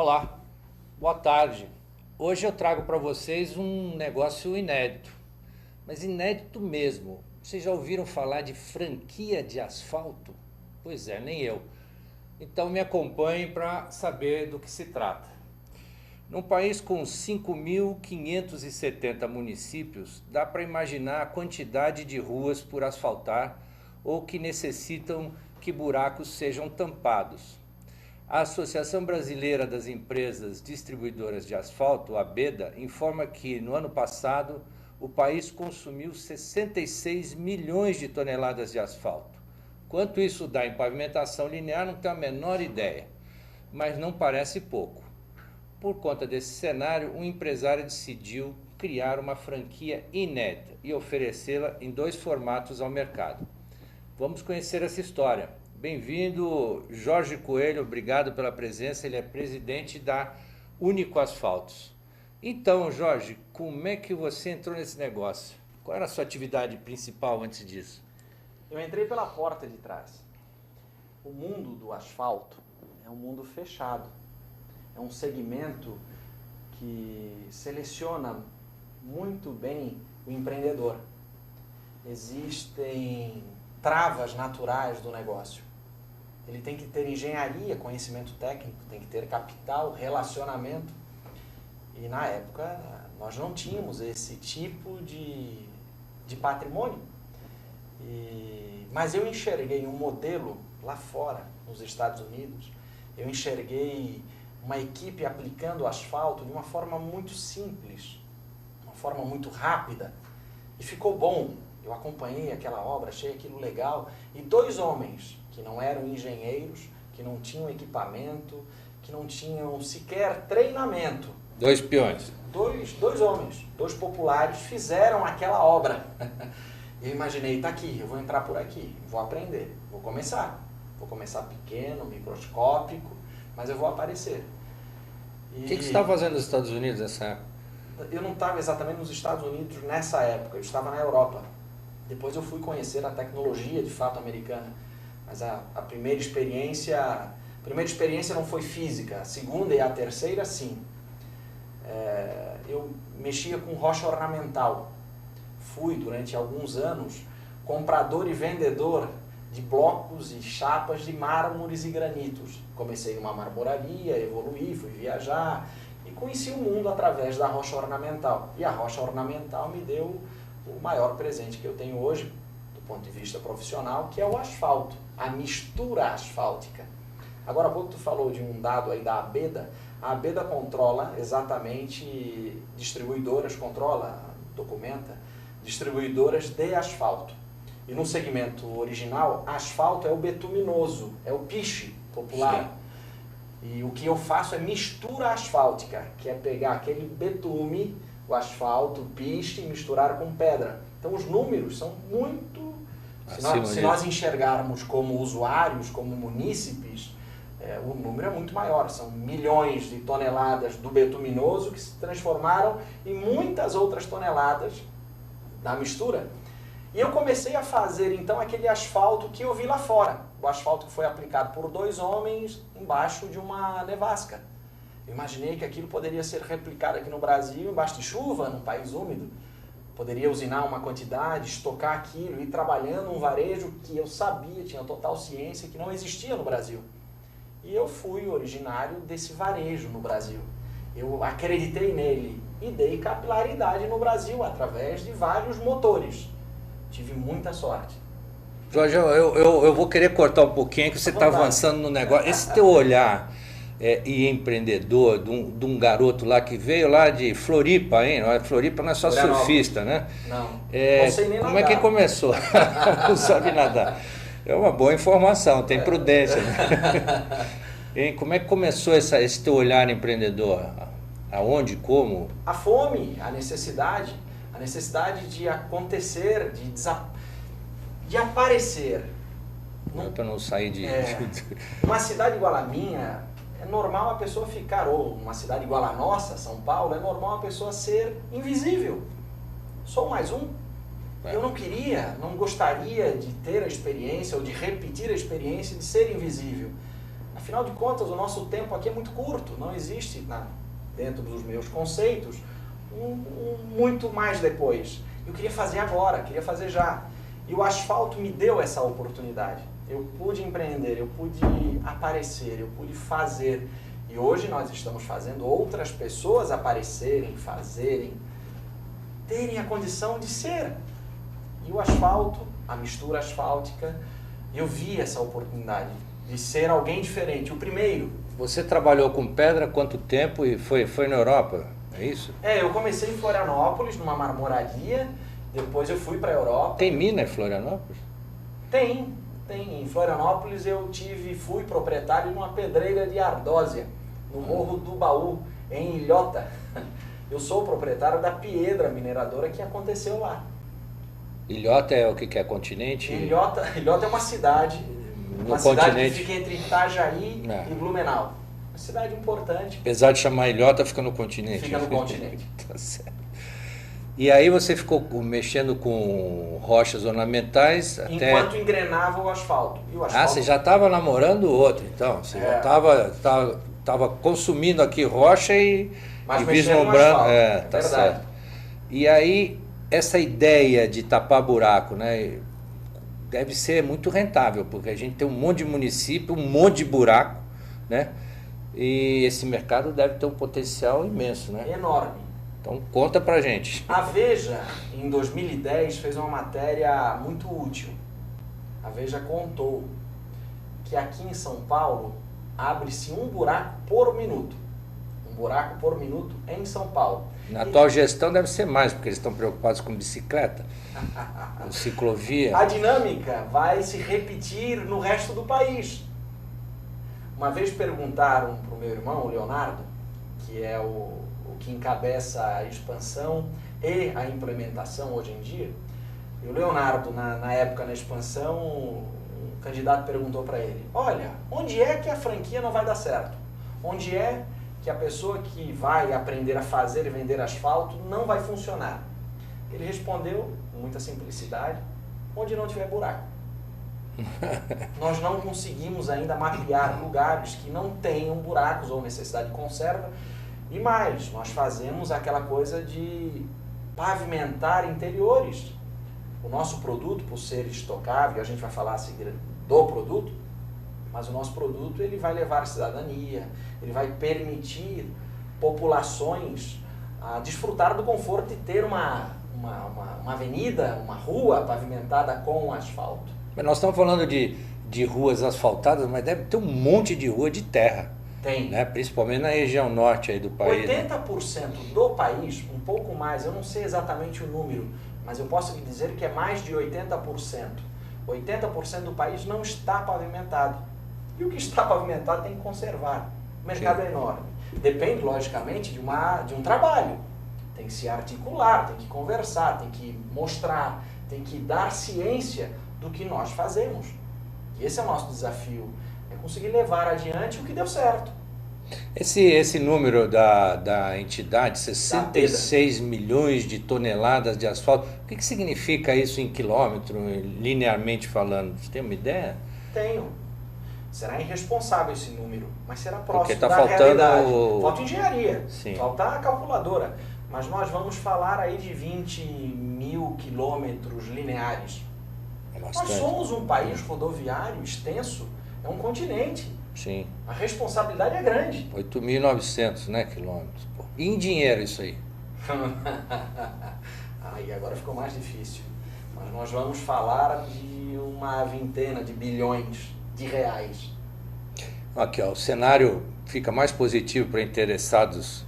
Olá, boa tarde. Hoje eu trago para vocês um negócio inédito, mas inédito mesmo. Vocês já ouviram falar de franquia de asfalto? Pois é, nem eu. Então me acompanhem para saber do que se trata. Num país com 5.570 municípios, dá para imaginar a quantidade de ruas por asfaltar ou que necessitam que buracos sejam tampados. A Associação Brasileira das Empresas Distribuidoras de Asfalto, a ABEDA, informa que no ano passado o país consumiu 66 milhões de toneladas de asfalto. Quanto isso dá em pavimentação linear, não tenho a menor ideia, mas não parece pouco. Por conta desse cenário, um empresário decidiu criar uma franquia inédita e oferecê-la em 2 formatos ao mercado. Vamos conhecer essa história. Bem-vindo, Jorge Coelho, obrigado pela presença, ele é presidente da Único Asfaltos. Então, Jorge, como é que você entrou nesse negócio? Qual era a sua atividade principal antes disso? Eu entrei pela porta de trás. O mundo do asfalto é um mundo fechado. É um segmento que seleciona muito bem o empreendedor. Existem travas naturais do negócio. Ele tem que ter engenharia, conhecimento técnico, tem que ter capital, relacionamento. E na época nós não tínhamos esse tipo de patrimônio. Mas eu enxerguei um modelo lá fora, nos Estados Unidos. Eu enxerguei uma equipe aplicando asfalto de uma forma muito simples, uma forma muito rápida. E ficou bom. Eu acompanhei aquela obra, achei aquilo legal. E 2 homens que não eram engenheiros, que não tinham equipamento, que não tinham sequer treinamento. 2 peões. Dois homens, 2 populares, fizeram aquela obra. Eu imaginei, tá aqui, eu vou entrar por aqui, vou aprender, vou começar. Vou começar pequeno, microscópico, mas eu vou aparecer. O que você estava fazendo nos Estados Unidos nessa época? Eu não estava exatamente nos Estados Unidos nessa época, eu estava na Europa. Depois eu fui conhecer a tecnologia de fato americana. Mas a primeira experiência não foi física, a segunda e a terceira sim. Eu mexia com rocha ornamental. Fui durante alguns anos comprador e vendedor de blocos e chapas de mármores e granitos. Comecei uma marmoraria, evoluí, fui viajar e conheci o mundo através da rocha ornamental. E a rocha ornamental me deu o maior presente que eu tenho hoje, do ponto de vista profissional, que é o asfalto, a mistura asfáltica. Agora há pouco tu falou de um dado aí da ABEDA. A ABEDA controla exatamente distribuidoras, documenta, distribuidoras de asfalto. E no segmento original, asfalto é o betuminoso, é o piche popular. Sim. E o que eu faço é mistura asfáltica, que é pegar aquele betume, o asfalto, o piche e misturar com pedra. Então os números são muito... Se nós enxergarmos como usuários, como munícipes, o número é muito maior. São milhões de toneladas do betuminoso que se transformaram em muitas outras toneladas da mistura. E eu comecei a fazer então aquele asfalto que eu vi lá fora. O asfalto que foi aplicado por 2 homens embaixo de uma nevasca. Eu imaginei que aquilo poderia ser replicado aqui no Brasil, embaixo de chuva, num país úmido. Poderia usinar uma quantidade, estocar aquilo, ir trabalhando um varejo que eu sabia, tinha total ciência, que não existia no Brasil. E eu fui originário desse varejo no Brasil. Eu acreditei nele e dei capilaridade no Brasil através de vários motores. Tive muita sorte. Jorge, eu vou querer cortar um pouquinho que você está avançando no negócio. Esse teu olhar e empreendedor de um garoto lá que veio lá de Floripa, hein? Floripa não é só surfista, né? Não, não sei nem nadar. Como é que começou? Não sabe nadar. É uma boa informação, tem prudência. Né? Hein? Como é que começou esse teu olhar empreendedor? Aonde, como? A fome, a necessidade de acontecer, de aparecer. Não, para não sair de... Uma cidade igual a minha, é normal a pessoa ficar, ou uma cidade igual a nossa, São Paulo, é normal a pessoa ser invisível. Sou mais um. Eu não gostaria de ter a experiência ou de repetir a experiência de ser invisível. Afinal de contas, o nosso tempo aqui é muito curto, não existe, dentro dos meus conceitos, muito mais depois. Eu queria fazer agora, queria fazer já. E o asfalto me deu essa oportunidade. Eu pude empreender, eu pude aparecer, eu pude fazer. E hoje nós estamos fazendo outras pessoas aparecerem, fazerem, terem a condição de ser. E o asfalto, a mistura asfáltica, eu vi essa oportunidade de ser alguém diferente, o primeiro. Você trabalhou com pedra há quanto tempo e foi na Europa, é isso? Eu comecei em Florianópolis, numa marmoraria, depois eu fui para a Europa. Tem mina em Florianópolis? Tem. Em Florianópolis eu fui proprietário de uma pedreira de ardósia, no Morro do Baú, em Ilhota. Eu sou o proprietário da Piedra Mineradora que aconteceu lá. Ilhota é o que é? Continente? Ilhota é uma cidade, cidade que fica entre Itajaí e Blumenau. Uma cidade importante. Apesar de chamar Ilhota, fica no continente. Fica no continente. Tá certo. E aí você ficou mexendo com rochas ornamentais enquanto engrenava o asfalto. E o asfalto... Ah, você já estava namorando o outro, então. Você já estava consumindo aqui rocha e vislumbrando. Tá certo. E aí, essa ideia de tapar buraco, né? Deve ser muito rentável, porque a gente tem um monte de município, um monte de buraco, né? E esse mercado deve ter um potencial imenso, né? Enorme. Então conta pra gente. A Veja, em 2010, fez uma matéria muito útil. A Veja contou que aqui em São Paulo abre-se um buraco por minuto. Um buraco por minuto em São Paulo. Na atual gestão deve ser mais, porque eles estão preocupados com bicicleta, com ciclovia. A dinâmica vai se repetir no resto do país. Uma vez perguntaram para o meu irmão, o Leonardo, que é o que encabeça a expansão e a implementação hoje em dia. E o Leonardo, na época, na expansão, um candidato perguntou para ele: olha, onde é que a franquia não vai dar certo? Onde é que a pessoa que vai aprender a fazer e vender asfalto não vai funcionar? Ele respondeu, com muita simplicidade: onde não tiver buraco. Nós não conseguimos ainda mapear lugares que não tenham buracos ou necessidade de conserva. E mais, nós fazemos aquela coisa de pavimentar interiores. O nosso produto, por ser estocável, a gente vai falar assim do produto, mas o nosso produto ele vai levar a cidadania, ele vai permitir populações a desfrutar do conforto de ter uma avenida, uma rua pavimentada com asfalto. Mas nós estamos falando de ruas asfaltadas, mas deve ter um monte de rua de terra. Tem. Né? Principalmente na região norte aí do país. 80% né? Do país, um pouco mais, eu não sei exatamente o número, mas eu posso lhe dizer que é mais de 80%. 80% do país não está pavimentado. E o que está pavimentado tem que conservar. O mercado é enorme. Depende, logicamente, de um trabalho. Tem que se articular, tem que conversar, tem que mostrar, tem que dar ciência do que nós fazemos. E esse é o nosso desafio. É conseguir levar adiante o que deu certo. Esse número da entidade, 66 milhões de toneladas de asfalto, o que significa isso em quilômetro, linearmente falando? Você tem uma ideia? Tenho. Será irresponsável esse número, mas será próximo porque tá da faltando realidade. Falta engenharia, Sim. Falta a calculadora. Mas nós vamos falar aí de 20 mil quilômetros lineares. É bastante. Nós somos um país rodoviário extenso, é um continente. Sim. A responsabilidade é grande. 8.900, né, quilômetros. Pô. E em dinheiro isso aí? Aí agora ficou mais difícil. Mas nós vamos falar de uma vintena de bilhões de reais. Aqui, ó, o cenário fica mais positivo para interessados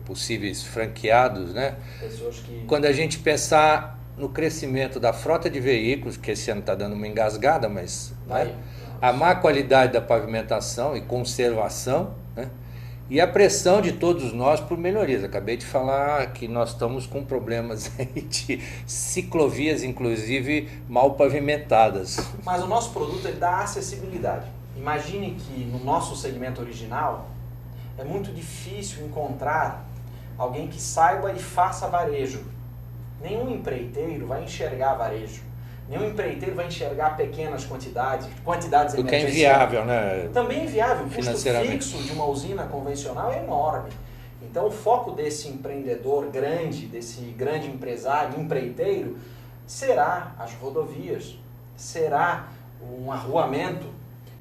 possíveis franqueados, né? Pessoas que... Quando a gente pensar no crescimento da frota de veículos, que esse ano está dando uma engasgada, mas né? A má qualidade da pavimentação e conservação, né? E a pressão de todos nós por melhorias. Acabei de falar que nós estamos com problemas aí de ciclovias, inclusive, mal pavimentadas. Mas o nosso produto ele dá acessibilidade. Imagine que no nosso segmento original é muito difícil encontrar alguém que saiba e faça varejo. Nenhum empreiteiro vai enxergar varejo. Nenhum empreiteiro vai enxergar pequenas quantidades emergenciais. O que é inviável, né? Também é inviável. O custo Financeiramente. fixo de uma usina convencional é enorme. Então, o foco desse empreendedor grande, desse grande empresário, empreiteiro, será as rodovias, será um arruamento.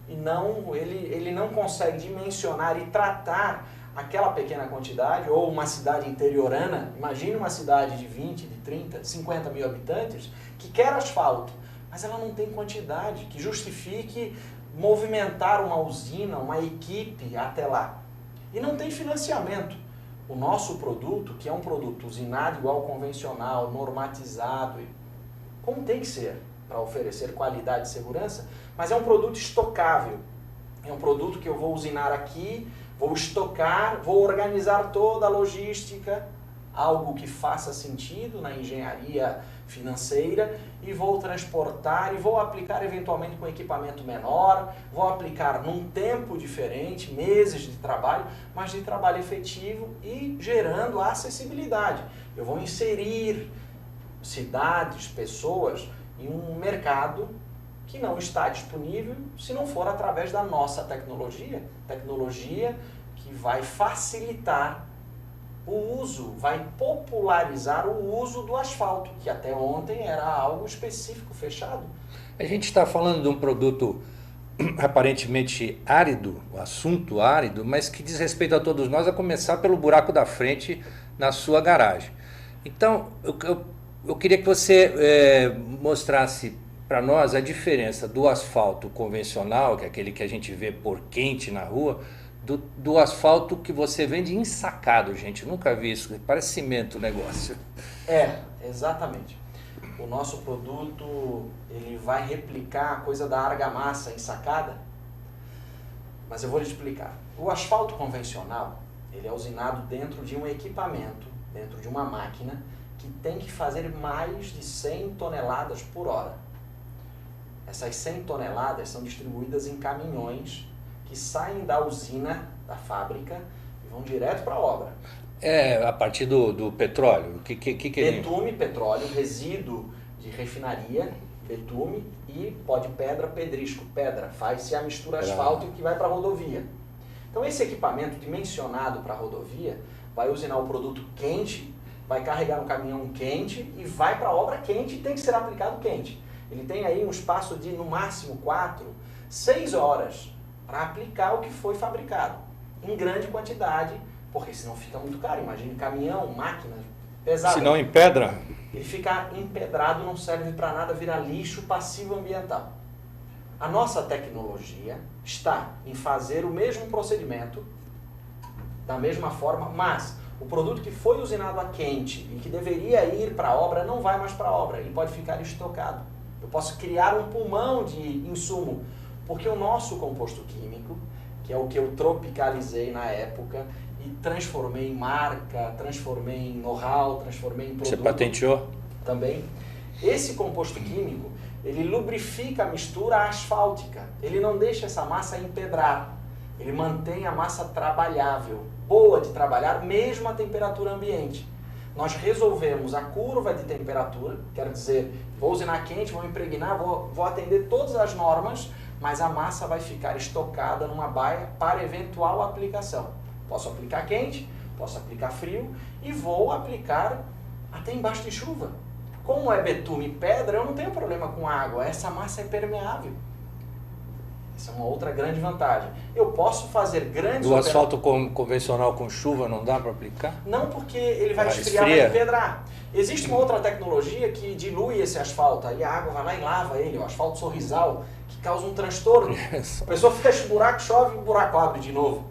E não, ele não consegue dimensionar e tratar aquela pequena quantidade, ou uma cidade interiorana. Imagine uma cidade de 20, de 30, de 50 mil habitantes, que quer asfalto, mas ela não tem quantidade que justifique movimentar uma usina, uma equipe até lá. E não tem financiamento. O nosso produto, que é um produto usinado igual ao convencional, normatizado, como tem que ser, para oferecer qualidade e segurança, mas é um produto estocável. É um produto que eu vou usinar aqui, vou estocar, vou organizar toda a logística, algo que faça sentido na engenharia financeira, e vou transportar e vou aplicar eventualmente com equipamento menor, vou aplicar num tempo diferente, meses de trabalho, mas de trabalho efetivo e gerando acessibilidade. Eu vou inserir cidades, pessoas em um mercado que não está disponível se não for através da nossa tecnologia que vai facilitar o uso, vai popularizar o uso do asfalto, que até ontem era algo específico, fechado. A gente está falando de um produto aparentemente árido, o assunto árido, mas que diz respeito a todos nós, a começar pelo buraco da frente na sua garagem. Então, eu queria que você mostrasse para nós a diferença do asfalto convencional, que é aquele que a gente vê por quente na rua, do asfalto que você vende ensacado, gente. Eu nunca vi isso, parece cimento o negócio. Exatamente. O nosso produto, ele vai replicar a coisa da argamassa ensacada, mas eu vou lhe explicar. O asfalto convencional, ele é usinado dentro de um equipamento, dentro de uma máquina, que tem que fazer mais de 100 toneladas por hora. Essas 100 toneladas são distribuídas em caminhões que saem da usina, da fábrica, e vão direto para a obra. A partir do petróleo? Betume, petróleo, resíduo de refinaria, betume e pó de pedra, pedrisco. Pedra, faz-se a mistura asfalto que vai para a rodovia. Então esse equipamento dimensionado para a rodovia vai usinar o produto quente, vai carregar no caminhão quente e vai para a obra quente e tem que ser aplicado quente. Ele tem aí um espaço de, no máximo, 4, 6 horas para aplicar o que foi fabricado, em grande quantidade, porque senão fica muito caro. Imagine caminhão, máquina pesada. Se não empedra? Ele fica empedrado, não serve para nada, vira lixo passivo ambiental. A nossa tecnologia está em fazer o mesmo procedimento, da mesma forma, mas o produto que foi usinado a quente e que deveria ir para a obra não vai mais para a obra, ele pode ficar estocado. Eu posso criar um pulmão de insumo, porque o nosso composto químico, que é o que eu tropicalizei na época e transformei em marca, transformei em know-how, transformei em produto. Você patenteou? Também. Esse composto químico, ele lubrifica a mistura asfáltica. Ele não deixa essa massa empedrar. Ele mantém a massa trabalhável, boa de trabalhar, mesmo a temperatura ambiente. Nós resolvemos a curva de temperatura, quer dizer, vou usinar quente, vou impregnar, vou atender todas as normas, mas a massa vai ficar estocada numa baia para eventual aplicação. Posso aplicar quente, posso aplicar frio e vou aplicar até embaixo de chuva. Como é betume e pedra, eu não tenho problema com água, essa massa é permeável. Essa é uma outra grande vantagem. Eu posso fazer grandes... O asfalto convencional com chuva não dá para aplicar? Não, porque ele vai esfriar e empedrar. Existe uma outra tecnologia que dilui esse asfalto, aí a água vai lá e lava ele, o asfalto sorrisal, que causa um transtorno. A pessoa fecha o buraco, chove e o buraco abre de novo.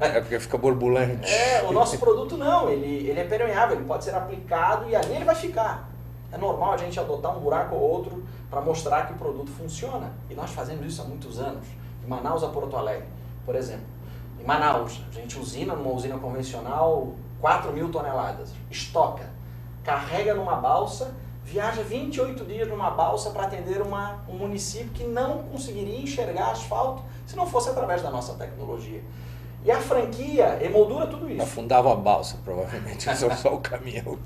É porque fica borbulante. O nosso produto não, ele é permeável, ele pode ser aplicado e ali ele vai ficar. É normal a gente adotar um buraco ou outro para mostrar que o produto funciona. E nós fazemos isso há muitos anos. De Manaus a Porto Alegre, por exemplo. Em Manaus, a gente usina, numa usina convencional, 4.000 toneladas. Estoca, carrega numa balsa, viaja 28 dias numa balsa para atender um município que não conseguiria enxergar asfalto se não fosse através da nossa tecnologia. E a franquia emoldura tudo isso. Afundava a balsa, provavelmente, só o caminhão.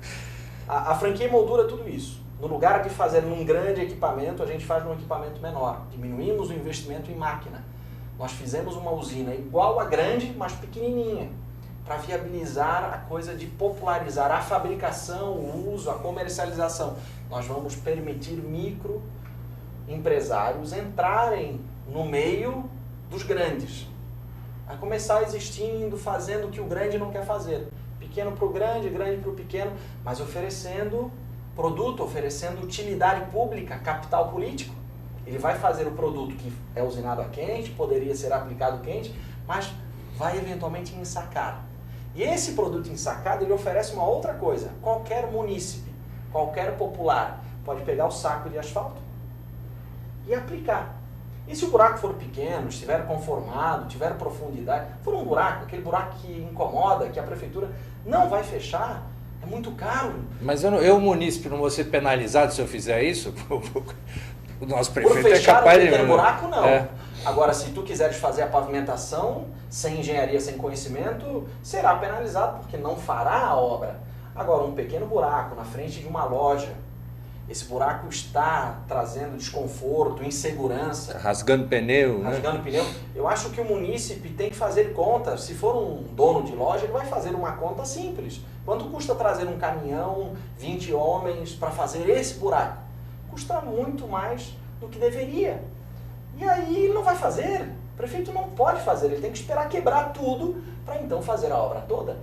A franquia moldura tudo isso. No lugar de fazer num grande equipamento, a gente faz num equipamento menor. Diminuímos o investimento em máquina. Nós fizemos uma usina igual a grande, mas pequenininha, para viabilizar a coisa de popularizar a fabricação, o uso, a comercialização. Nós vamos permitir microempresários entrarem no meio dos grandes. A começar existindo, fazendo o que o grande não quer fazer. Pequeno para o grande para o pequeno, mas oferecendo produto, oferecendo utilidade pública, capital político. Ele vai fazer o produto que é usinado a quente, poderia ser aplicado quente, mas vai eventualmente ensacar. E esse produto ensacado, ele oferece uma outra coisa. Qualquer munícipe, qualquer popular, pode pegar o saco de asfalto e aplicar. E se o buraco for pequeno, estiver conformado, tiver profundidade, for um buraco, aquele buraco que incomoda, que a prefeitura não vai fechar, é muito caro. Mas eu munícipe, não vou ser penalizado se eu fizer isso? O nosso prefeito é capaz de... Por fechar um buraco, não. É. Agora, se tu quiseres fazer a pavimentação, sem engenharia, sem conhecimento, será penalizado, porque não fará a obra. Agora, um pequeno buraco na frente de uma loja, esse buraco está trazendo desconforto, insegurança. Rasgando pneu, Rasgando né? pneu. Eu acho que o munícipe tem que fazer conta. Se for um dono de loja, ele vai fazer uma conta simples. Quanto custa trazer um caminhão, 20 homens para fazer esse buraco? Custa muito mais do que deveria. E aí ele não vai fazer. O prefeito não pode fazer. Ele tem que esperar quebrar tudo para então fazer a obra toda.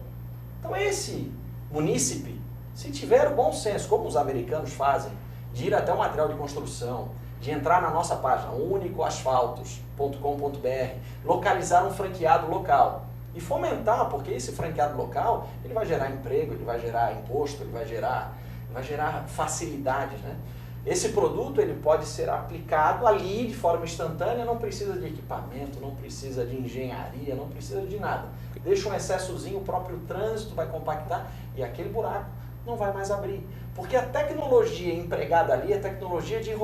Então esse munícipe, se tiver o bom senso, como os americanos fazem, de ir até o material de construção, de entrar na nossa página, unicoasfaltos.com.br, localizar um franqueado local e fomentar, porque esse franqueado local, ele vai gerar emprego, ele vai gerar imposto, ele vai gerar facilidades, né? Esse produto ele pode ser aplicado ali de forma instantânea, não precisa de equipamento, não precisa de engenharia, não precisa de nada. Deixa um excessozinho, o próprio trânsito vai compactar e aquele buraco não vai mais abrir. Porque a tecnologia empregada ali é tecnologia de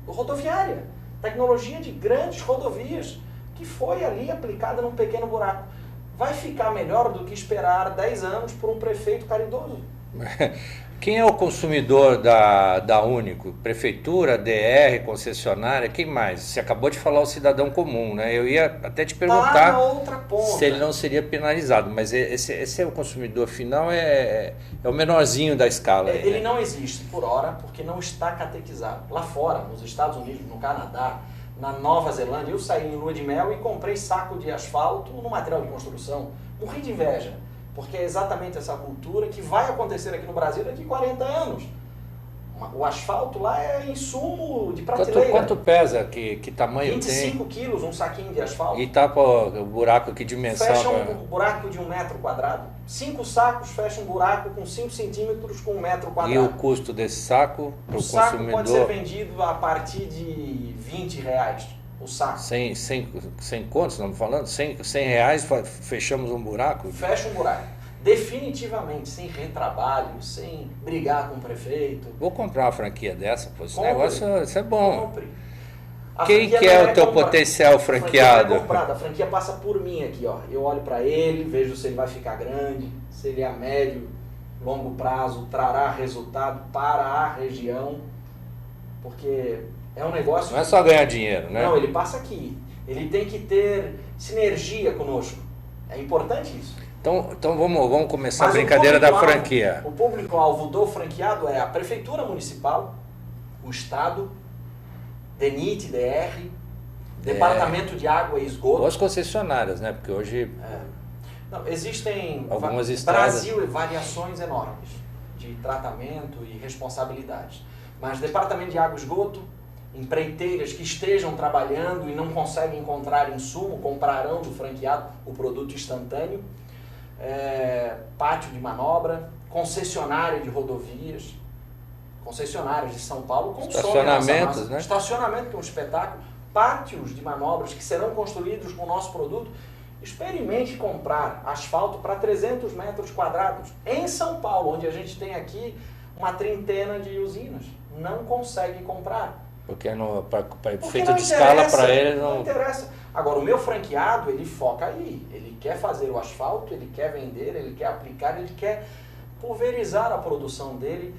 rodoviária, tecnologia de grandes rodovias, que foi ali aplicada num pequeno buraco. Vai ficar melhor do que esperar 10 anos por um prefeito caridoso. Quem é o consumidor da Único? Prefeitura, DR, concessionária, quem mais? Você acabou de falar o cidadão comum, né? Eu ia até te perguntar se ele não seria penalizado, mas esse é o consumidor final, é o menorzinho da escala. Ele não existe por hora, porque não está catequizado. Lá fora, nos Estados Unidos, no Canadá, na Nova Zelândia, eu saí em lua de mel e comprei saco de asfalto no material de construção. Morri de inveja. Porque é exatamente essa cultura que vai acontecer aqui no Brasil daqui a 40 anos. O asfalto lá é insumo de prateleira. Quanto pesa? Que tamanho 25 tem? quilos um saquinho de asfalto. E tapa o buraco, que dimensão? Fecha um buraco de 1 metro quadrado. 5 sacos fecha um buraco com 5 centímetros com 1 metro quadrado. E o custo desse saco para o saco consumidor? Pode ser vendido a partir de R$20 o saco. 100 contos, estamos falando? 100 reais, fechamos um buraco? Fecha um buraco. Definitivamente, sem retrabalho, sem brigar com o prefeito. Vou comprar uma franquia dessa, pô. Esse negócio, isso é bom. Compre. Quem que é o teu potencial franqueado? A franquia passa por mim aqui, ó. Eu olho para ele, vejo se ele vai ficar grande, se ele é a médio, longo prazo, trará resultado para a região, porque é um negócio... Não é só ganhar dinheiro, né? Não, ele passa aqui. Ele tem que ter sinergia conosco. É importante isso. Então vamos começar a brincadeira da franquia. O público-alvo do franqueado é a Prefeitura Municipal, o Estado, DENIT, DR, Departamento de Água e Esgoto. Ou as concessionárias, né? Porque hoje... Não, existem algumas estradas. Brasil variações enormes de tratamento e responsabilidade. Mas Departamento de Água e Esgoto, empreiteiras que estejam trabalhando e não conseguem encontrar insumo, comprarão do franqueado o produto instantâneo. Pátio de manobra, concessionária de rodovias, concessionárias de São Paulo, estacionamentos, né? Estacionamento, que é um espetáculo, pátios de manobras que serão construídos com o nosso produto. Experimente comprar asfalto para 300 metros quadrados em São Paulo, onde a gente tem aqui uma trintena de usinas. Não consegue comprar. Porque para efeito de escala para ele não interessa. Agora, o meu franqueado, ele foca aí. Ele quer fazer o asfalto, ele quer vender, ele quer aplicar, ele quer pulverizar a produção dele,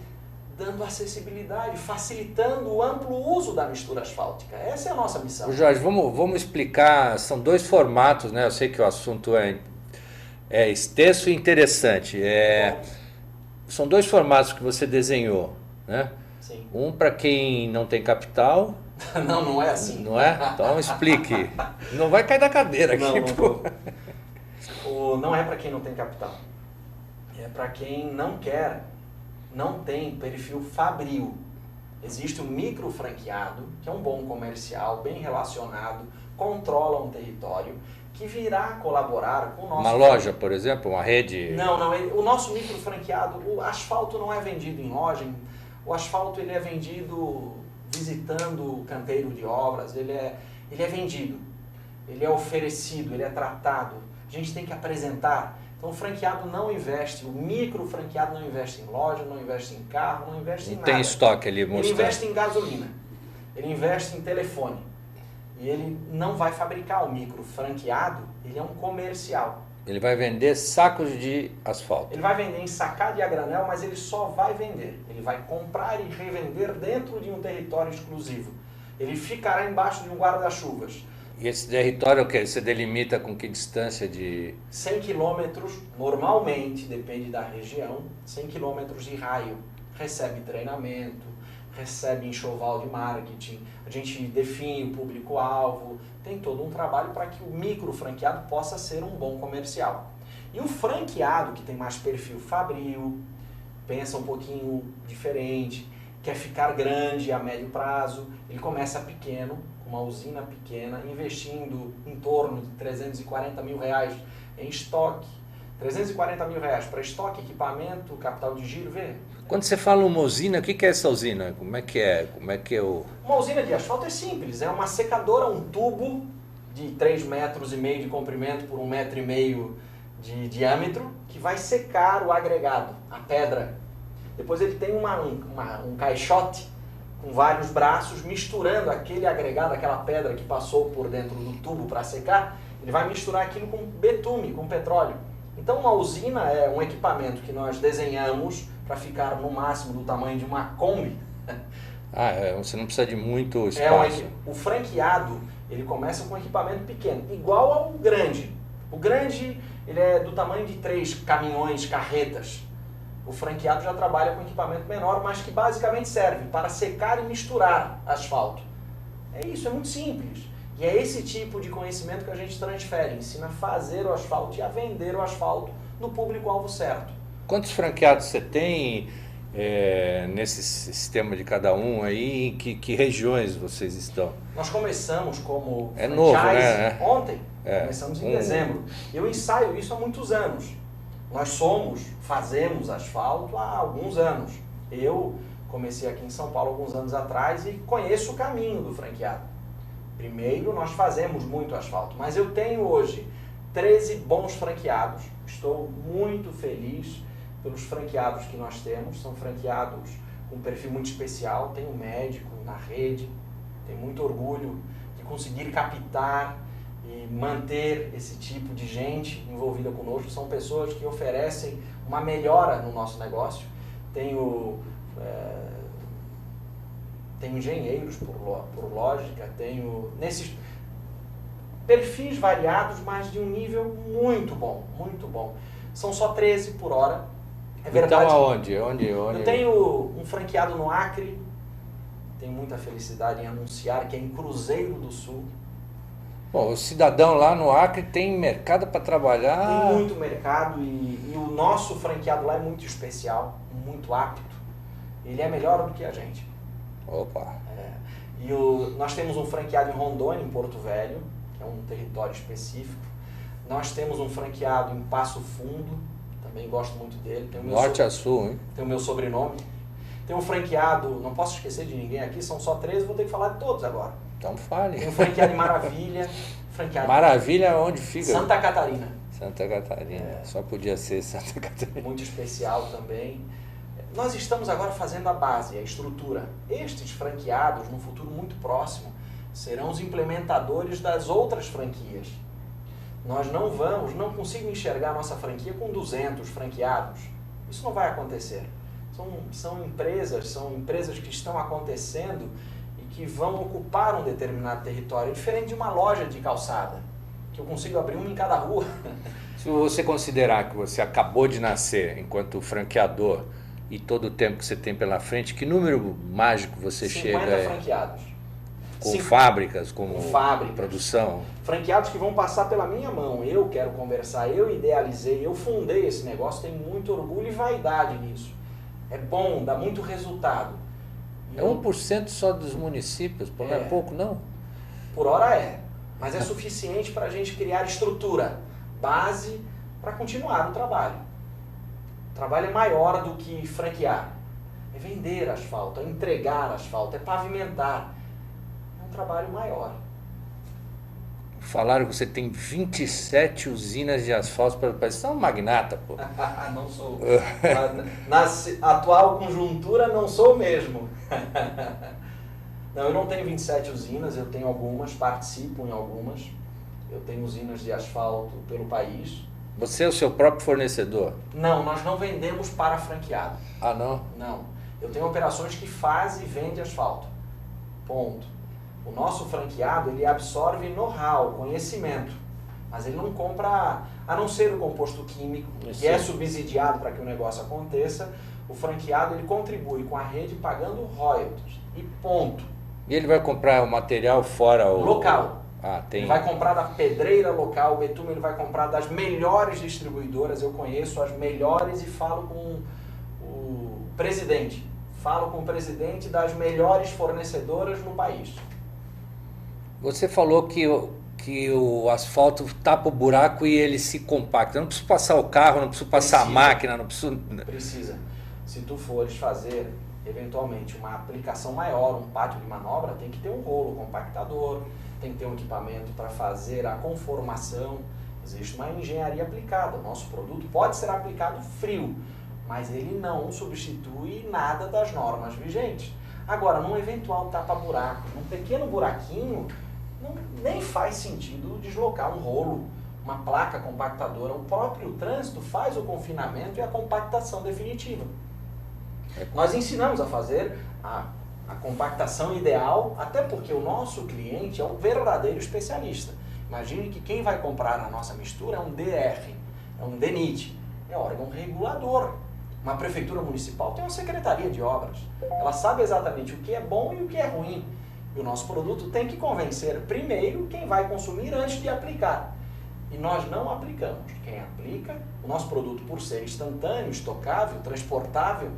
dando acessibilidade, facilitando o amplo uso da mistura asfáltica. Essa é a nossa missão. Jorge, vamos explicar, são dois formatos, né? Eu sei que o assunto é extenso e interessante. São dois formatos que você desenhou, né? Sim. Um para quem não tem capital. Não é assim. Não é? Então explique. Não vai cair da cadeira aqui. Não é para quem não tem capital. É para quem não quer, não tem perfil fabril. Existe um micro franqueado, que é um bom comercial, bem relacionado, controla um território, que virá colaborar com o nosso... Uma loja, por exemplo, uma rede... Não, o nosso micro franqueado, o asfalto não é vendido em loja, o asfalto ele é vendido visitando o canteiro de obras, ele é vendido, ele é oferecido, ele é tratado, a gente tem que apresentar. Então o franqueado não investe, o micro franqueado não investe em loja, não investe em carro, não investe em nada. Não tem estoque ali mostrando. Ele investe em gasolina, ele investe em telefone. E ele não vai fabricar o micro franqueado, ele é um comercial. Ele vai vender sacos de asfalto. Ele vai vender ensacado e a granel, mas ele só vai vender. Ele vai comprar e revender dentro de um território exclusivo. Ele ficará embaixo de um guarda-chuvas. E esse território, o que? Você delimita com que distância de... 100 quilômetros, normalmente, depende da região, 100 quilômetros de raio. Recebe treinamento, recebe enxoval de marketing, a gente define o público-alvo, tem todo um trabalho para que o micro franqueado possa ser um bom comercial. E o franqueado, que tem mais perfil fabril, pensa um pouquinho diferente, quer ficar grande a médio prazo, ele começa pequeno, com uma usina pequena, investindo em torno de R$340 mil em estoque. R$340 mil para estoque, equipamento, capital de giro, vê? Quando você fala uma usina, o que é essa usina? Como é que é o... Uma usina de asfalto é simples, é uma secadora, um tubo de 3,5 metros de comprimento por 1,5 metro de diâmetro, que vai secar o agregado, a pedra. Depois ele tem um caixote com vários braços misturando aquele agregado, aquela pedra que passou por dentro do tubo para secar, ele vai misturar aquilo com betume, com petróleo. Então uma usina é um equipamento que nós desenhamos para ficar no máximo do tamanho de uma Kombi. Você não precisa de muito espaço. O franqueado, ele começa com um equipamento pequeno, igual ao grande. O grande, ele é do tamanho de 3 caminhões, carretas. O franqueado já trabalha com equipamento menor, mas que basicamente serve para secar e misturar asfalto. É isso, é muito simples. E é esse tipo de conhecimento que a gente transfere, ensina a fazer o asfalto e a vender o asfalto no público-alvo certo. Quantos franqueados você tem nesse sistema de cada um aí? Em que regiões vocês estão? Nós começamos como franchise novo, né? Ontem, começamos em dezembro. Eu ensaio isso há muitos anos. Nós fazemos asfalto há alguns anos. Eu comecei aqui em São Paulo alguns anos atrás e conheço o caminho do franqueado. Primeiro, nós fazemos muito asfalto, mas eu tenho hoje 13 bons franqueados. Estou muito feliz pelos franqueados que nós temos. São franqueados com um perfil muito especial. Tem um médico na rede. Tenho muito orgulho de conseguir captar e manter esse tipo de gente envolvida conosco. São pessoas que oferecem uma melhora no nosso negócio. Tenho engenheiros por lógica, tenho nesses perfis variados, mas de um nível muito bom, muito bom. São só 13 por hora. É verdade. Então aonde? Eu tenho um franqueado no Acre, tenho muita felicidade em anunciar que é em Cruzeiro do Sul. Bom, o cidadão lá no Acre tem mercado para trabalhar? Tem muito mercado e o nosso franqueado lá é muito especial, muito apto. Ele é melhor do que a gente. Opa! Nós temos um franqueado em Rondônia, em Porto Velho, que é um território específico. Nós temos um franqueado em Passo Fundo, também gosto muito dele. Tem Norte a Sul, hein? Tem o meu sobrenome. Tem um franqueado, não posso esquecer de ninguém aqui, são só 13, vou ter que falar de todos agora. Então fale. Tem um franqueado em Maravilha. Maravilha onde fica? Santa Catarina. Santa Catarina, só podia ser Santa Catarina. Muito especial também. Nós estamos agora fazendo a base, a estrutura. Estes franqueados, no futuro muito próximo, serão os implementadores das outras franquias. Nós não consigo enxergar a nossa franquia com 200 franqueados. Isso não vai acontecer. São empresas que estão acontecendo e que vão ocupar um determinado território, diferente de uma loja de calçada, que eu consigo abrir uma em cada rua. Se você considerar que você acabou de nascer enquanto franqueador e todo o tempo que você tem pela frente, que número mágico você 50 chega? franqueados. Com fábricas, com fábricas, produção? Franqueados que vão passar pela minha mão. Eu quero conversar, eu idealizei, eu fundei esse negócio, tenho muito orgulho e vaidade nisso. É bom, dá muito resultado. É 1% só dos municípios, não é pouco não? Por hora é, mas é suficiente para a gente criar estrutura, base para continuar o trabalho. O trabalho é maior do que franquear. É vender asfalto, é entregar asfalto, é pavimentar. É um trabalho maior. Falaram que você tem 27 usinas de asfalto para o país. Você é um magnata, pô. Não sou. Na atual conjuntura, não sou mesmo. Não, eu não tenho 27 usinas, eu tenho algumas, participo em algumas. Eu tenho usinas de asfalto pelo país. Você é o seu próprio fornecedor? Não, nós não vendemos para franqueado. Ah, não? Não. Eu tenho operações que faz e vende asfalto. Ponto. O nosso franqueado, ele absorve know-how, conhecimento, mas ele não compra, a não ser o composto químico, que é subsidiado para que o negócio aconteça, o franqueado ele contribui com a rede pagando royalties, e ponto. E ele vai comprar o material fora o... Local. Tem... Ele vai comprar da pedreira local, o betume ele vai comprar das melhores distribuidoras, eu conheço as melhores e falo com o presidente. Falo com o presidente das melhores fornecedoras no país. Você falou que o asfalto tapa o buraco e ele se compacta. Eu não preciso passar o carro, não preciso passar a máquina, não preciso... Precisa. Se tu fores fazer, eventualmente, uma aplicação maior, um pátio de manobra, tem que ter um rolo compactador, tem que ter um equipamento para fazer a conformação. Existe uma engenharia aplicada. O nosso produto pode ser aplicado frio, mas ele não substitui nada das normas vigentes. Agora, num eventual tapa-buraco, num pequeno buraquinho, nem faz sentido deslocar um rolo, uma placa compactadora. O próprio trânsito faz o confinamento e a compactação definitiva. Nós ensinamos a fazer a compactação ideal, até porque o nosso cliente é um verdadeiro especialista. Imagine que quem vai comprar a nossa mistura é um DR, é um DENIT, é órgão regulador. Uma prefeitura municipal tem uma secretaria de obras. Ela sabe exatamente o que é bom e o que é ruim. E o nosso produto tem que convencer primeiro quem vai consumir antes de aplicar. E nós não aplicamos. Quem aplica, o nosso produto, por ser instantâneo, estocável, transportável,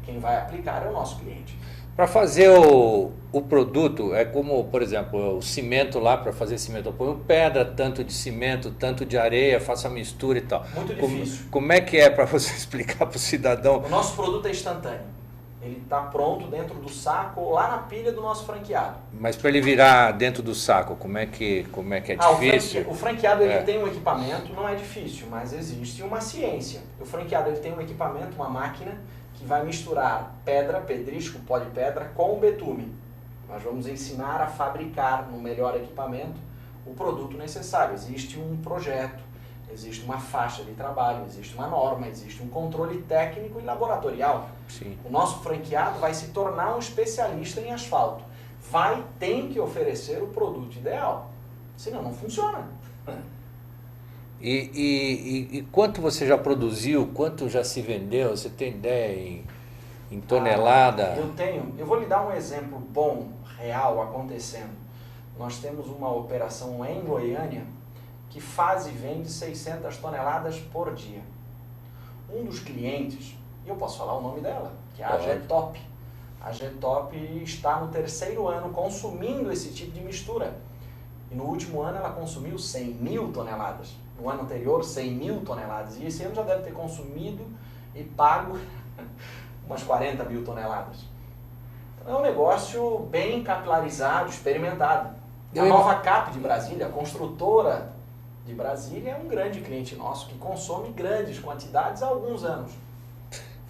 quem vai aplicar é o nosso cliente. Para fazer o produto, é como, por exemplo, o cimento lá, para fazer cimento, eu ponho pedra, tanto de cimento, tanto de areia, faço a mistura e tal. Muito difícil. Como é que é para você explicar para o cidadão? O nosso produto é instantâneo. Ele está pronto dentro do saco ou lá na pilha do nosso franqueado. Mas para ele virar dentro do saco, como é que é difícil? O franqueado ele tem um equipamento, não é difícil, mas existe uma ciência. O franqueado ele tem um equipamento, uma máquina, que vai misturar pedra, pedrisco, pó de pedra, com betume. Nós vamos ensinar a fabricar no melhor equipamento o produto necessário. Existe um projeto, existe uma faixa de trabalho, existe uma norma, existe um controle técnico e laboratorial. Sim. O nosso franqueado vai se tornar um especialista em asfalto. Tem que oferecer o produto ideal, senão não funciona. E quanto você já produziu, quanto já se vendeu? Você tem ideia em tonelada? Eu vou lhe dar um exemplo bom, real, acontecendo. Nós temos uma operação em Goiânia que faz e vende 600 toneladas por dia. Um dos clientes, e eu posso falar o nome dela, que é a Getop. A Getop está no 3º ano consumindo esse tipo de mistura. E no último ano ela consumiu 100.000 toneladas. No ano anterior, 100.000 toneladas. E esse ano já deve ter consumido e pago umas 40.000 toneladas. Então é um negócio bem capilarizado, experimentado. A Nova Cap de Brasília, a construtora de Brasília, é um grande cliente nosso que consome grandes quantidades há alguns anos.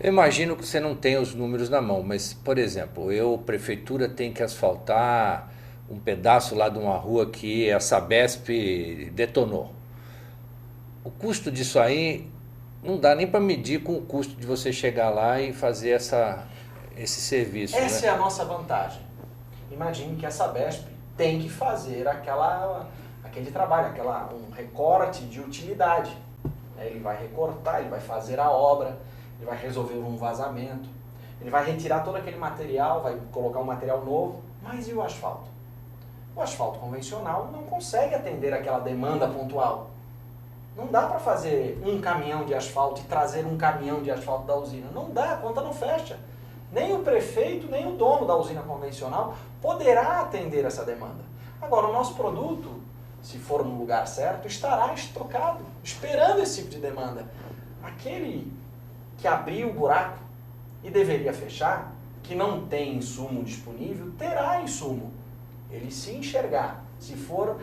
Eu imagino que você não tem os números na mão, mas, por exemplo, prefeitura tem que asfaltar um pedaço lá de uma rua que a Sabesp detonou. O custo disso aí Não dá nem para medir com o custo de você chegar lá e fazer esse serviço. Essa né? é a nossa vantagem. Imagine que a Sabesp tem que fazer aquele trabalho, um recorte de utilidade. Ele vai recortar, ele vai fazer a obra, ele vai resolver um vazamento, ele vai retirar todo aquele material, vai colocar um material novo. Mas e o asfalto? O asfalto convencional não consegue atender aquela demanda pontual. Não dá para fazer um caminhão de asfalto e trazer um caminhão de asfalto da usina. Não dá, a conta não fecha. Nem o prefeito, nem o dono da usina convencional poderá atender essa demanda. Agora, o nosso produto, se for no lugar certo, estará estocado, esperando esse tipo de demanda. Aquele que abriu o buraco e deveria fechar, que não tem insumo disponível, terá insumo. Ele se enxergar, se for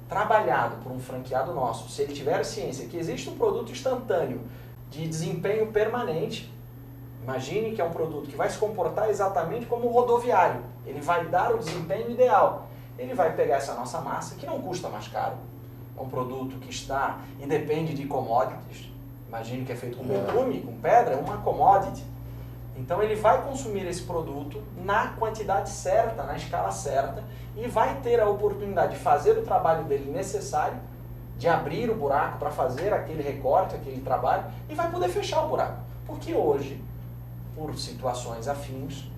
trabalhado por um franqueado nosso, se ele tiver ciência que existe um produto instantâneo de desempenho permanente, imagine que é um produto que vai se comportar exatamente como um rodoviário. Ele vai dar o desempenho ideal. Ele vai pegar essa nossa massa, que não custa mais caro. É um produto que está e depende de commodities. Imagine que é feito com betume, com pedra, é uma commodity. Então ele vai consumir esse produto na quantidade certa, na escala certa, e vai ter a oportunidade de fazer o trabalho dele necessário, de abrir o buraco para fazer aquele recorte, aquele trabalho, e vai poder fechar o buraco. Porque hoje, por situações afins,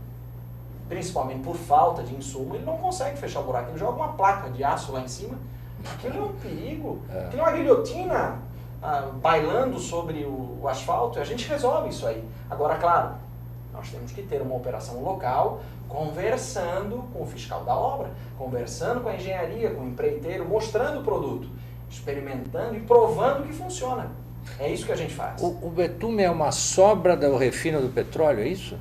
principalmente por falta de insumo, ele não consegue fechar o buraco. Ele joga uma placa de aço lá em cima. Aquilo é um perigo. Aquilo é uma guilhotina bailando sobre o asfalto. E a gente resolve isso aí. Agora, claro, nós temos que ter uma operação local, conversando com o fiscal da obra, conversando com a engenharia, com o empreiteiro, mostrando o produto, experimentando e provando que funciona. É isso que a gente faz. O betume é uma sobra do refino do petróleo, é isso?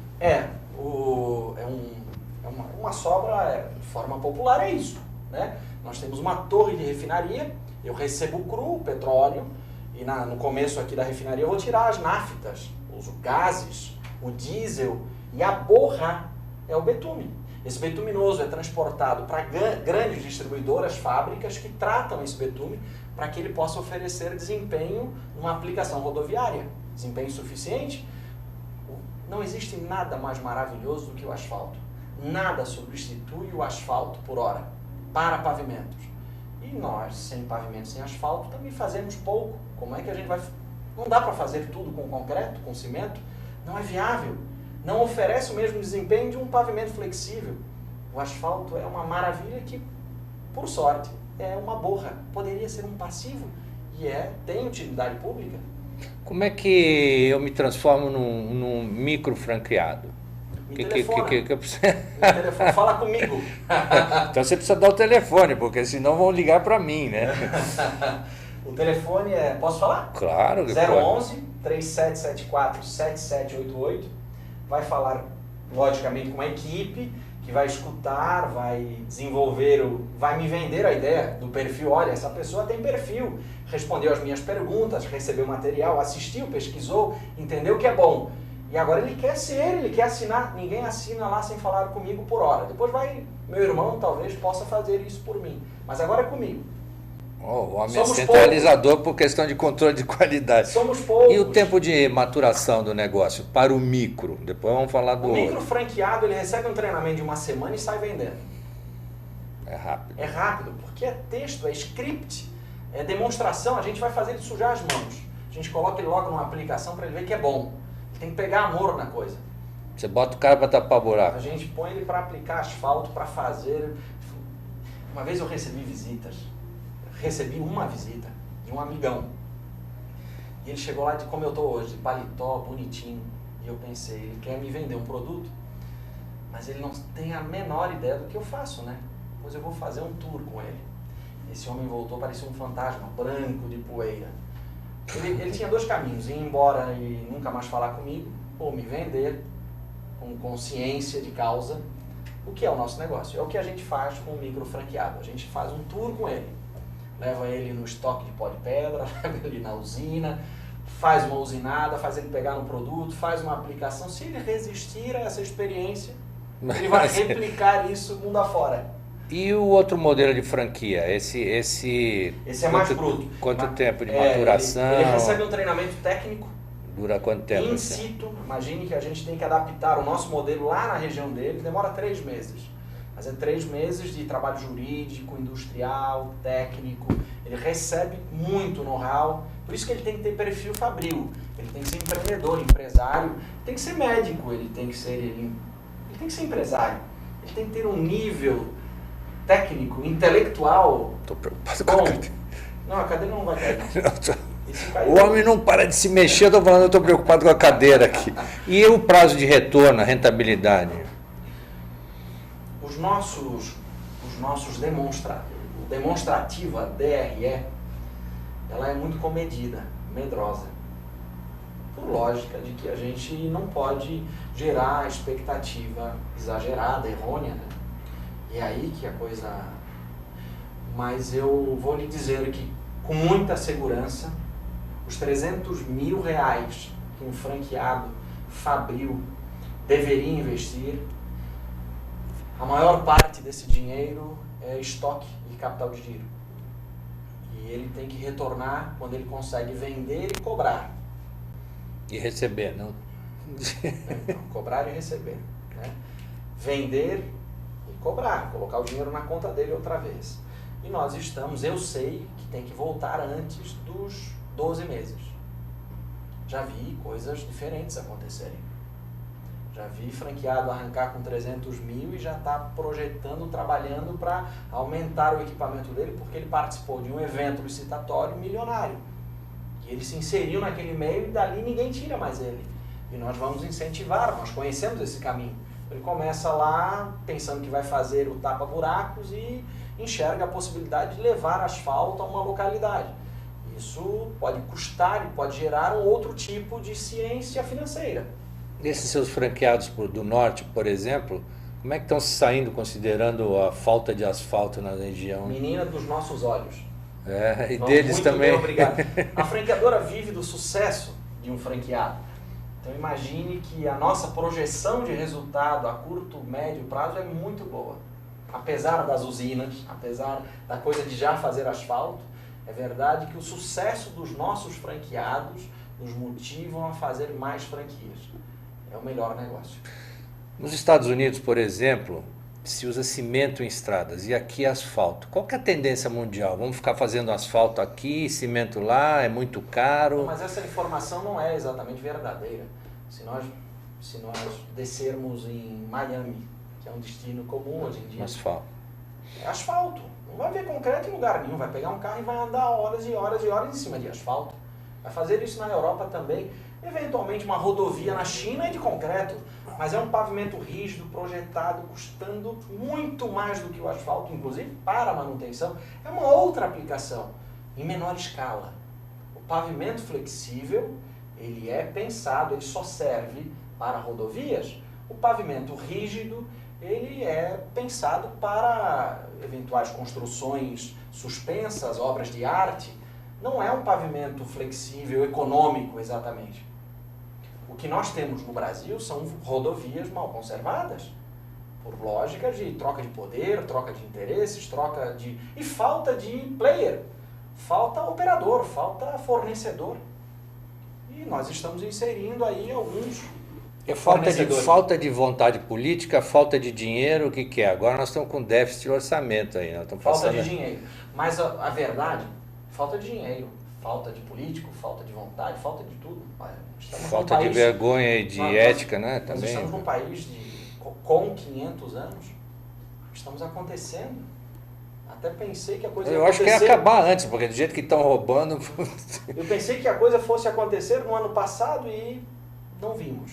Uma sobra, de forma popular, é isso. Né? Nós temos uma torre de refinaria, eu recebo cru o petróleo, e no começo aqui da refinaria eu vou tirar as naftas, os gases, o diesel, e a borra é o betume. Esse betuminoso é transportado para grandes distribuidoras, fábricas que tratam esse betume para que ele possa oferecer desempenho numa aplicação rodoviária. Desempenho suficiente. Não existe nada mais maravilhoso do que o asfalto. Nada substitui o asfalto por hora para pavimentos. E nós, sem pavimento, sem asfalto, também fazemos pouco. Como é que a gente vai... Não dá para fazer tudo com concreto, com cimento. Não é viável. Não oferece o mesmo desempenho de um pavimento flexível. O asfalto é uma maravilha que, por sorte, é uma borra. Poderia ser um passivo e tem utilidade pública. Como é que eu me transformo num micro franqueado? Me telefone, fala comigo. Então você precisa dar o telefone, porque senão vão ligar para mim, né? O telefone posso falar? Claro que 011 3774 7788. Vai falar, logicamente, com a equipe que vai escutar, vai desenvolver, vai me vender a ideia do perfil. Olha, essa pessoa tem perfil, respondeu as minhas perguntas, recebeu material, assistiu, pesquisou, entendeu que é bom. E agora ele quer ele quer assinar. Ninguém assina lá sem falar comigo por hora. Depois meu irmão talvez possa fazer isso por mim. Mas agora é comigo. O homem é centralizador por questão de controle de qualidade. Somos poucos. E o tempo de maturação do negócio para o micro? Depois vamos falar do outro. O micro franqueado, ele recebe um treinamento de uma semana e sai vendendo. É rápido. É rápido, porque é texto, é script, é demonstração. A gente vai fazer ele sujar as mãos. A gente coloca ele logo numa aplicação para ele ver que é bom. Ele tem que pegar amor na coisa. Você bota o cara para tapar buraco. A gente põe ele para aplicar asfalto, para fazer... Uma vez eu recebi uma visita de um amigão. E ele chegou lá de como eu estou hoje, de paletó, bonitinho. E eu pensei, ele quer me vender um produto, mas ele não tem a menor ideia do que eu faço, né? Pois eu vou fazer um tour com ele. Esse homem voltou, parecia um fantasma, branco de poeira. Ele tinha dois caminhos, ir embora e nunca mais falar comigo, ou me vender com consciência de causa. O que é o nosso negócio? É o que a gente faz com o micro franqueado. A gente faz um tour com ele. Leva ele no estoque de pó de pedra, leva ele na usina, faz uma usinada, faz ele pegar no produto, faz uma aplicação. Se ele resistir a essa experiência, ele vai replicar isso mundo afora. E o outro modelo de franquia? Esse é mais bruto. Quanto tempo de maturação? Ele recebe um treinamento técnico. Dura quanto tempo? In situ. Imagine que a gente tem que adaptar o nosso modelo lá na região dele, demora 3 meses. Mas é 3 meses de trabalho jurídico, industrial, técnico. Ele recebe muito know-how. Por isso que ele tem que ter perfil fabril. Ele tem que ser empreendedor, empresário. Tem que ser médico, ele tem que ser empresário. Ele tem que ter um nível técnico, intelectual. Estou preocupado com a cadeira. Não, a cadeira não vai cair. O homem não para de se mexer, eu estou falando, eu estou preocupado com a cadeira aqui. E o prazo de retorno, a rentabilidade? Os nossos demonstrativa, DRE, ela é muito comedida, medrosa. Por lógica de que a gente não pode gerar expectativa exagerada, errônea, né? E é aí que a coisa... Mas eu vou lhe dizer que, com muita segurança, os R$300 mil que um franqueado fabril deveria investir, a maior parte desse dinheiro é estoque e capital de giro. E ele tem que retornar quando ele consegue vender e cobrar. E receber, não? Então, cobrar e receber. Né? Vender e cobrar, colocar o dinheiro na conta dele outra vez. E nós estamos, eu sei que tem que voltar antes dos 12 meses. Já vi coisas diferentes acontecerem. Já vi franqueado arrancar com 300 mil e já está projetando, trabalhando para aumentar o equipamento dele, porque ele participou de um evento licitatório milionário. E ele se inseriu naquele meio e dali ninguém tira mais ele. E nós vamos incentivar, nós conhecemos esse caminho. Ele começa lá pensando que vai fazer o tapa-buracos e enxerga a possibilidade de levar asfalto a uma localidade. Isso pode custar e pode gerar um outro tipo de ciência financeira. Esses seus franqueados do norte, por exemplo, como é que estão se saindo considerando a falta de asfalto na região? Menina dos nossos olhos. E deles muito também. Bem, obrigado. A franqueadora vive do sucesso de um franqueado. Então imagine que a nossa projeção de resultado a curto, médio prazo é muito boa. Apesar das usinas, apesar da coisa de já fazer asfalto, é verdade que o sucesso dos nossos franqueados nos motivam a fazer mais franquias. É o melhor negócio. Nos Estados Unidos, por exemplo, se usa cimento em estradas e aqui asfalto. Qual que é a tendência mundial? Vamos ficar fazendo asfalto aqui, cimento lá, é muito caro? Não, mas essa informação não é exatamente verdadeira. Se nós descermos em Miami, que é um destino comum hoje em dia... Asfalto. É asfalto. Não vai ver concreto em lugar nenhum. Vai pegar um carro e vai andar horas e horas e horas em cima de asfalto. Vai fazer isso na Europa também. Eventualmente uma rodovia na China é de concreto, mas é um pavimento rígido, projetado, custando muito mais do que o asfalto, inclusive para a manutenção. É uma outra aplicação, em menor escala. O pavimento flexível, ele é pensado, ele só serve para rodovias. O pavimento rígido, ele é pensado para eventuais construções suspensas, obras de arte. Não é um pavimento flexível, econômico, exatamente. O que nós temos no Brasil são rodovias mal conservadas, por lógica de troca de poder, troca de interesses, e falta de player, falta operador, falta fornecedor. E nós estamos inserindo aí alguns falta de vontade política, falta de dinheiro, o que é? Agora nós estamos com déficit de orçamento aí. Nós estamos falta de dinheiro. Mas a verdade, falta de dinheiro, falta de político, falta de vontade, falta de tudo. Falta de vergonha e de ética, né? Também. Nós estamos num país com 500 anos, estamos acontecendo. Até pensei que a coisa ia acontecer. Eu acho que ia acabar antes, porque do jeito que estão roubando... Eu pensei que a coisa fosse acontecer no ano passado e não vimos.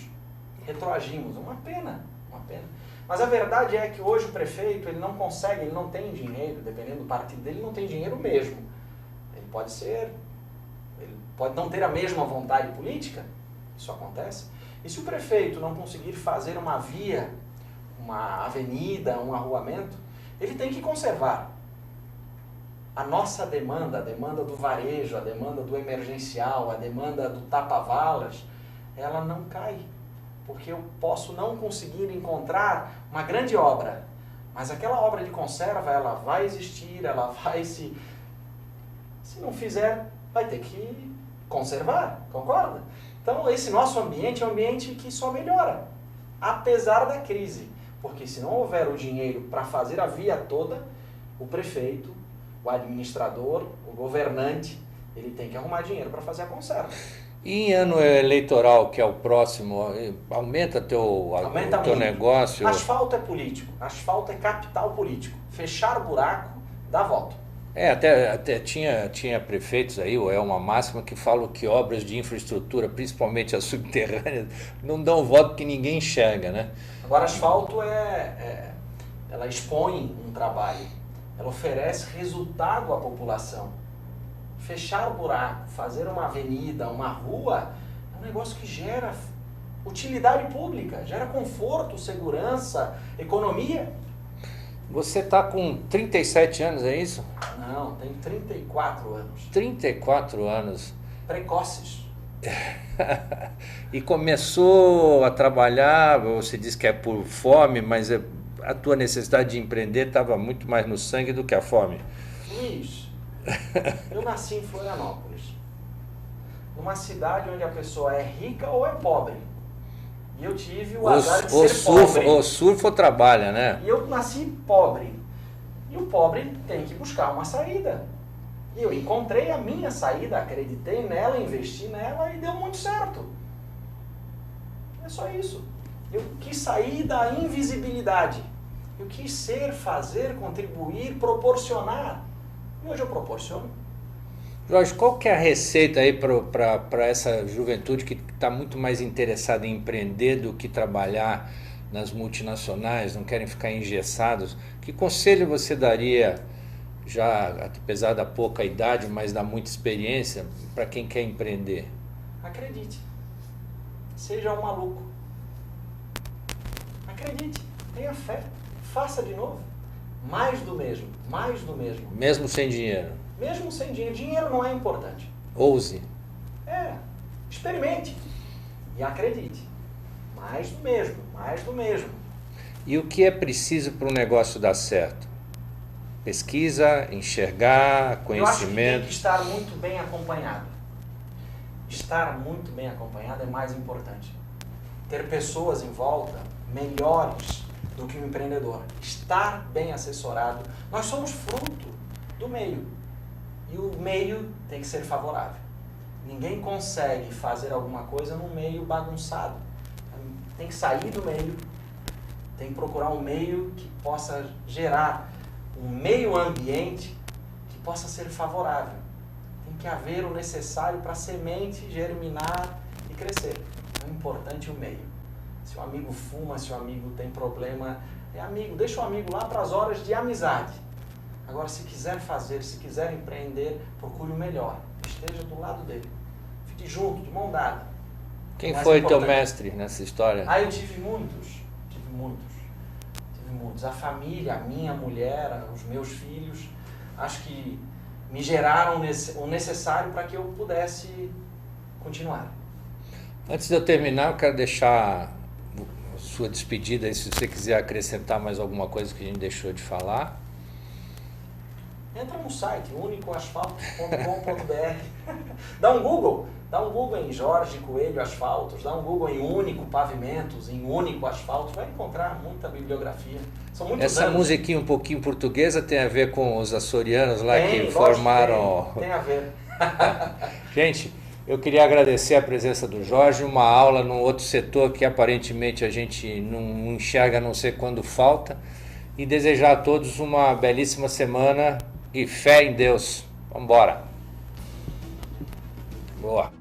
Retroagimos. Uma pena, uma pena. Mas a verdade é que hoje o prefeito, ele não consegue, ele não tem dinheiro, dependendo do partido dele, ele não tem dinheiro mesmo. Ele pode não ter a mesma vontade política, isso acontece. E se o prefeito não conseguir fazer uma via, uma avenida, um arruamento, ele tem que conservar. A nossa demanda, a demanda do varejo, a demanda do emergencial, a demanda do tapa-valas, ela não cai. Porque eu posso não conseguir encontrar uma grande obra, Mas aquela obra de conserva, ela vai existir, ela vai se não fizer, vai ter que conservar, concorda? Então esse nosso ambiente é um ambiente que só melhora, apesar da crise. Porque se não houver o dinheiro para fazer a via toda, o prefeito, o administrador, o governante, ele tem que arrumar dinheiro para fazer a conserva. E em ano eleitoral, que é o próximo, aumenta teu negócio? Asfalto é político, asfalto é capital político. Fechar o buraco dá voto. Até tinha prefeitos aí, ou é uma máxima, que falam que obras de infraestrutura, principalmente as subterrâneas, não dão voto que ninguém enxerga, né? Agora, asfalto ela expõe um trabalho, ela oferece resultado à população. Fechar o buraco, fazer uma avenida, uma rua, é um negócio que gera utilidade pública, gera conforto, segurança, economia. Você está com 37 anos, é isso? Não, tenho 34 anos. 34 anos. Precoces. E começou a trabalhar, você disse que é por fome, mas a tua necessidade de empreender estava muito mais no sangue do que a fome. Luiz, eu nasci em Florianópolis, numa cidade onde a pessoa é rica ou é pobre. E eu tive o azar de ser pobre. Ou surfa ou trabalha, né? E eu nasci pobre. E o pobre tem que buscar uma saída. E eu encontrei a minha saída, acreditei nela, investi nela e deu muito certo. É só isso. Eu quis sair da invisibilidade. Eu quis ser, fazer, contribuir, proporcionar. E hoje eu proporciono. Jorge, qual que é a receita aí para essa juventude que está muito mais interessada em empreender do que trabalhar nas multinacionais, não querem ficar engessados? Que conselho você daria, já apesar da pouca idade, mas da muita experiência, para quem quer empreender? Acredite. Seja um maluco. Acredite. Tenha fé. Faça de novo. Mais do mesmo. Mais do mesmo. Mesmo sem dinheiro? Mesmo sem dinheiro. Dinheiro não é importante. Ouse. Experimente. E acredite. Mais do mesmo. Mais do mesmo. E o que é preciso para um negócio dar certo? Pesquisa, enxergar, conhecimento? Eu acho que tem que estar muito bem acompanhado. Estar muito bem acompanhado é mais importante. Ter pessoas em volta melhores do que um empreendedor. Estar bem assessorado. Nós somos fruto do meio. E o meio tem que ser favorável. Ninguém consegue fazer alguma coisa num meio bagunçado. Tem que sair do meio. Tem que procurar um meio que possa gerar um meio ambiente que possa ser favorável. Tem que haver o necessário para a semente germinar e crescer. É importante o meio. Se o amigo fuma, se o amigo tem problema, é amigo. Deixa o amigo lá para as horas de amizade. Agora, se quiser fazer, se quiser empreender, procure o melhor. Esteja do lado dele. Fique junto, de mão dada. Quem foi teu mestre nessa história? Eu tive muitos. Tive muitos. A família, a minha mulher, os meus filhos, acho que me geraram o necessário para que eu pudesse continuar. Antes de eu terminar, eu quero deixar a sua despedida aí, se você quiser acrescentar mais alguma coisa que a gente deixou de falar. Entra no site unicoasfalto.com.br. Dá um Google em Jorge Coelho Asfaltos, dá um Google em Único Pavimentos, em Único Asfaltos, vai encontrar muita bibliografia. São muitos Essa anos. musiquinha um pouquinho portuguesa tem a ver com os açorianos lá que lógico, formaram... Tem a ver. Gente, eu queria agradecer a presença do Jorge, uma aula num outro setor que aparentemente a gente não enxerga, a não ser quando falta, e desejar a todos uma belíssima semana e fé em Deus. Vamos embora. Boa.